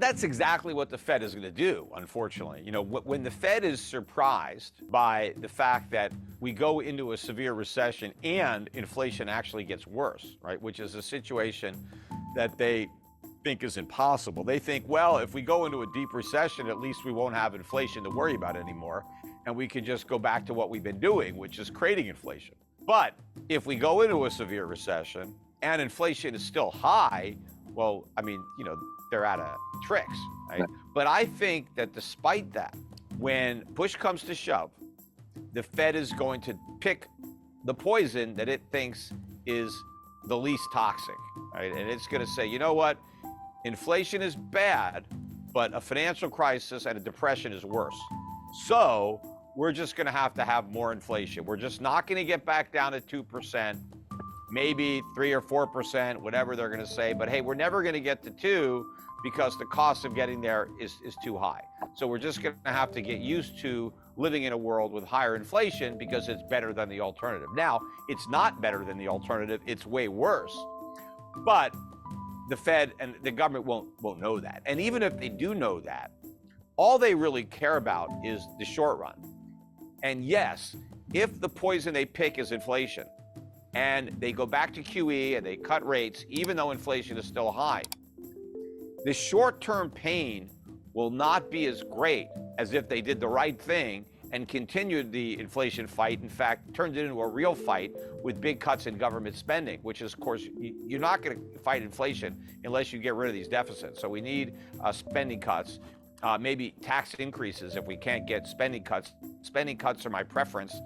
That's exactly what the Fed is going to do, unfortunately. When the Fed is surprised by the fact that we go into a severe recession and inflation actually gets worse, right, which is a situation that they think is impossible. They think, well, if we go into a deep recession, at least we won't have inflation to worry about anymore, and we can just go back to what we've been doing, which is creating inflation. But if we go into a severe recession and inflation is still high, well, they're out of tricks, right? But I think that despite that, when push comes to shove, the Fed is going to pick the poison that it thinks is the least toxic, right? And it's going to say, you know what? Inflation is bad, but a financial crisis and a depression is worse. So we're just going to have more inflation. We're just not going to get back down to 2%, maybe 3 or 4%, whatever they're going to say. But hey, we're never going to get to 2 because the cost of getting there is too high. So we're just going to have to get used to living in a world with higher inflation because it's better than the alternative. Now, it's not better than the alternative. It's way worse. But the Fed and the government won't know that. And even if they do know that, all they really care about is the short run. And yes, if the poison they pick is inflation and they go back to QE and they cut rates, even though inflation is still high, the short-term pain will not be as great as if they did the right thing and continued the inflation fight. In fact, turned it into a real fight with big cuts in government spending, which is, of course, you're not going to fight inflation unless you get rid of these deficits. So we need spending cuts, maybe tax increases if we can't get spending cuts. Spending cuts are my preference.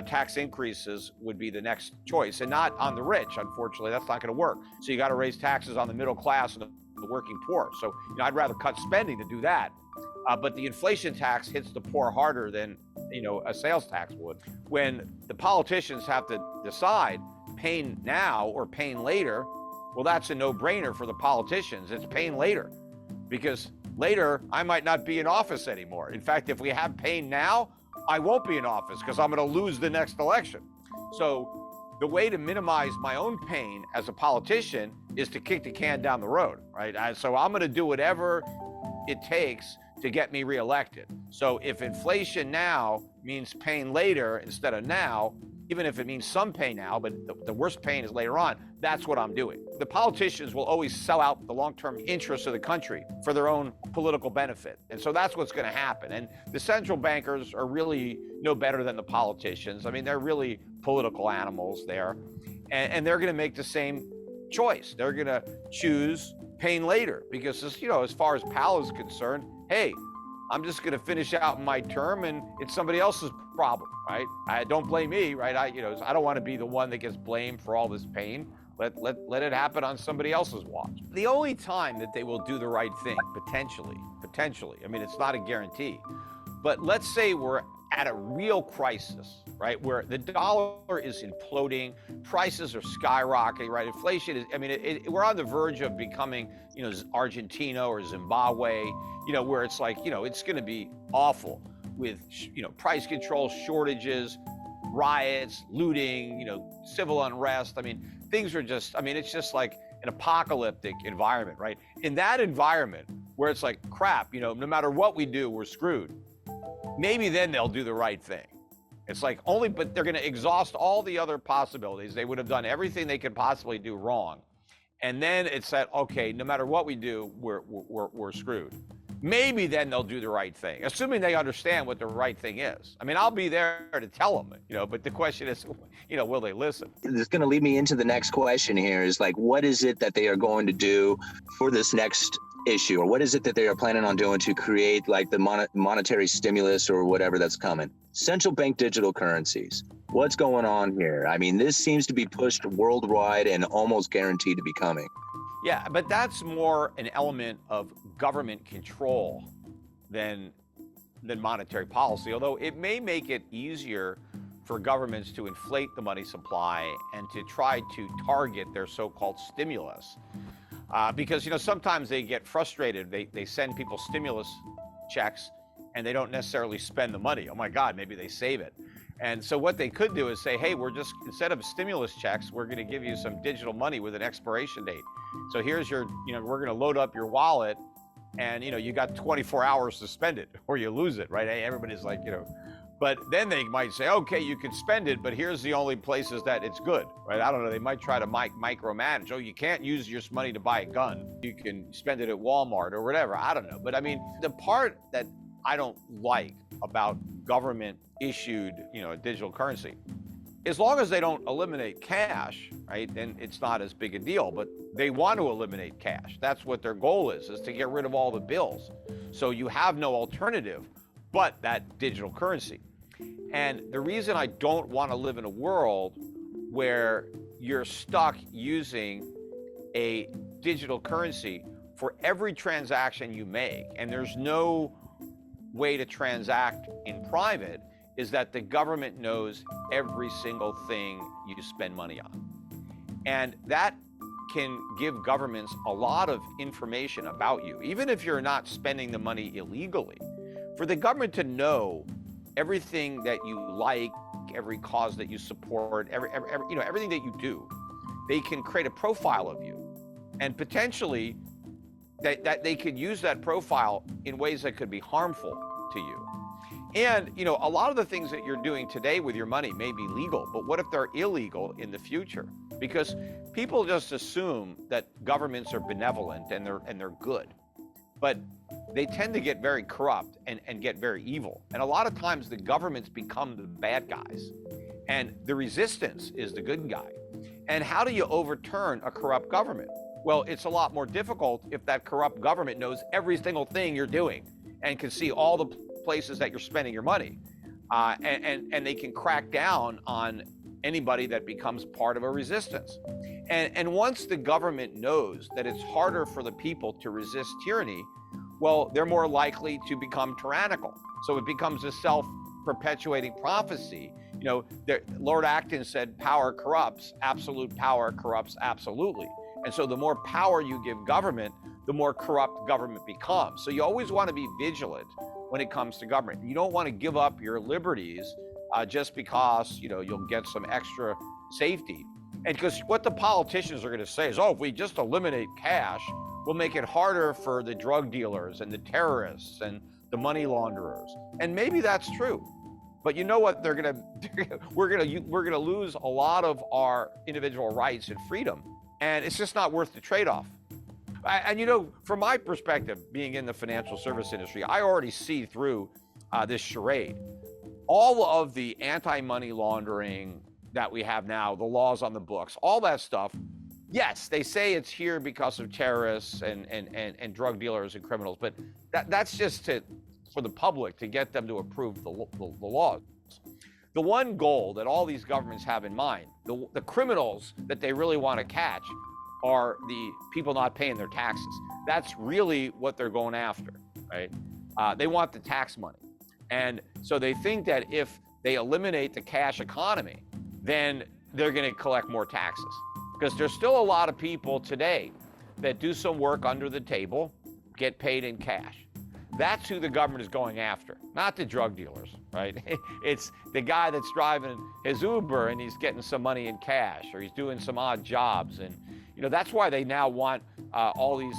Tax increases would be the next choice, and not on the rich. Unfortunately, that's not going to work. So you got to raise taxes on the middle class and the working poor. So I'd rather cut spending to do that. But the inflation tax hits the poor harder than a sales tax would. When the politicians have to decide pain now or pain later, well, that's a no-brainer for the politicians. It's pain later, because later I might not be in office anymore. In fact, if we have pain now, I won't be in office because I'm going to lose the next election. So the way to minimize my own pain as a politician is to kick the can down the road, right? So I'm going to do whatever it takes to get me reelected. So if inflation now means pain later instead of now, even if it means some pain now, but the worst pain is later on, that's what I'm doing. The politicians will always sell out the long-term interests of the country for their own political benefit. And so that's what's going to happen. And the central bankers are really no better than the politicians. I mean, they're really political animals there. And they're going to make the same choice. They're going to choose pain later because, as far as Powell is concerned, hey, I'm just going to finish out my term and it's somebody else's problem, right? Don't blame me, right? I don't want to be the one that gets blamed for all this pain. Let it happen on somebody else's watch. The only time that they will do the right thing, potentially, I mean, it's not a guarantee, but let's say we're at a real crisis, right? Where the dollar is imploding, prices are skyrocketing, right? Inflation is, we're on the verge of becoming, Argentina or Zimbabwe, where it's like, it's going to be awful with, price control, shortages, riots, looting, civil unrest. I mean, things are just, it's just like an apocalyptic environment, right? In that environment where it's like, crap, no matter what we do, we're screwed. Maybe then they'll do the right thing. It's like but they're going to exhaust all the other possibilities. They would have done everything they could possibly do wrong. And then it's that, okay, no matter what we do, we're screwed. Maybe then they'll do the right thing, assuming they understand what the right thing is. I'll be there to tell them, but the question is, will they listen? It's going to lead me into the next question here is like, what is it that they are going to do for this next issue, or what is it that they are planning on doing to create like the monetary stimulus or whatever that's coming? Central bank digital currencies. What's going on here? This seems to be pushed worldwide and almost guaranteed to be coming. Yeah, but that's more an element of government control than monetary policy, although it may make it easier for governments to inflate the money supply and to try to target their so-called stimulus. Because, sometimes they get frustrated. They send people stimulus checks and they don't necessarily spend the money. Oh my God, maybe they save it. And so what they could do is say, hey, instead of stimulus checks, we're going to give you some digital money with an expiration date. So here's your, we're going to load up your wallet and you got 24 hours to spend it or you lose it, right? Everybody's like, but then they might say, okay, you can spend it, but here's the only places that it's good, right? I don't know. They might try to micromanage. Oh, you can't use your money to buy a gun. You can spend it at Walmart or whatever. I don't know. But I mean, the part that I don't like about government issued, digital currency, as long as they don't eliminate cash, right, then it's not as big a deal. But they want to eliminate cash. That's what their goal is to get rid of all the bills. So you have no alternative but that digital currency. And the reason I don't want to live in a world where you're stuck using a digital currency for every transaction you make, and there's no way to transact in private, is that the government knows every single thing you spend money on. And that can give governments a lot of information about you, even if you're not spending the money illegally. For the government to know everything that you like, every cause that you support, everything that you do, they can create a profile of you, and potentially that they could use that profile in ways that could be harmful to you. And a lot of the things that you're doing today with your money may be legal, but what if they're illegal in the future? Because people just assume that governments are benevolent and they're good, but they tend to get very corrupt and get very evil. And a lot of times the governments become the bad guys and the resistance is the good guy. And how do you overturn a corrupt government? Well, it's a lot more difficult if that corrupt government knows every single thing you're doing and can see all the places that you're spending your money. And they can crack down on anybody that becomes part of a resistance. And once the government knows that it's harder for the people to resist tyranny, well, they're more likely to become tyrannical. So it becomes a self-perpetuating prophecy. Lord Acton said, power corrupts, absolute power corrupts absolutely. And so the more power you give government, the more corrupt government becomes. So you always want to be vigilant when it comes to government. You don't want to give up your liberties just because, you'll get some extra safety. And because what the politicians are going to say is, oh, if we just eliminate cash, we'll make it harder for the drug dealers and the terrorists and the money launderers. And maybe that's true. But you know what we're going to lose a lot of our individual rights and freedom. And it's just not worth the trade-off. And from my perspective, being in the financial service industry, I already see through this charade. All of the anti-money laundering that we have now, the laws on the books, all that stuff, yes, they say it's here because of terrorists and drug dealers and criminals, but that's just for the public to get them to approve the laws. The one goal that all these governments have in mind, the criminals that they really want to catch, are the people not paying their taxes. That's really what they're going after, right? They want the tax money. And so they think that if they eliminate the cash economy, then they're going to collect more taxes. Because there's still a lot of people today that do some work under the table, get paid in cash. That's who the government is going after, not the drug dealers, right? It's the guy that's driving his Uber and he's getting some money in cash, or he's doing some odd jobs. And that's why they now want all these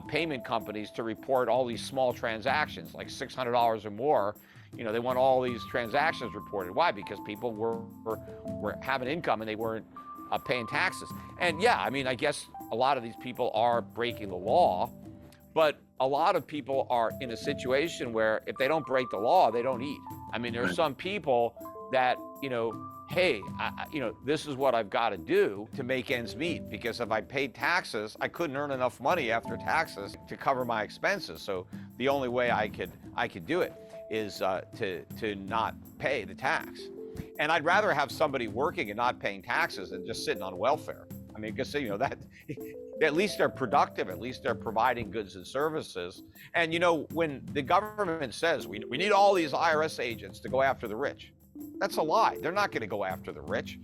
payment companies to report all these small transactions, like $600 or more. They want all these transactions reported. Why? Because people were having income and they weren't paying taxes. And yeah, I guess a lot of these people are breaking the law, but a lot of people are in a situation where if they don't break the law, they don't eat. There are some people that, hey, this is what I've got to do to make ends meet, because if I paid taxes, I couldn't earn enough money after taxes to cover my expenses. So the only way I could do it is to not pay the tax. And I'd rather have somebody working and not paying taxes than just sitting on welfare. Because that at least they're productive, at least they're providing goods and services. And when the government says we need all these IRS agents to go after the rich, that's a lie. They're not going to go after the rich.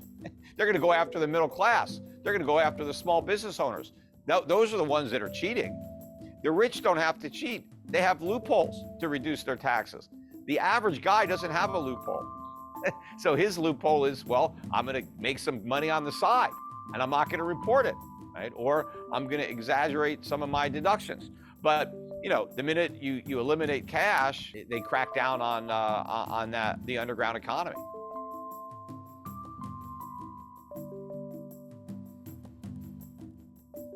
They're going to go after the middle class. They're going to go after the small business owners. Those are the ones that are cheating. The rich don't have to cheat. They have loopholes to reduce their taxes. The average guy doesn't have a loophole. So his loophole is, well, I'm going to make some money on the side and I'm not going to report it, right? Or I'm going to exaggerate some of my deductions. But you know, the minute you eliminate cash, they crack down on the underground economy.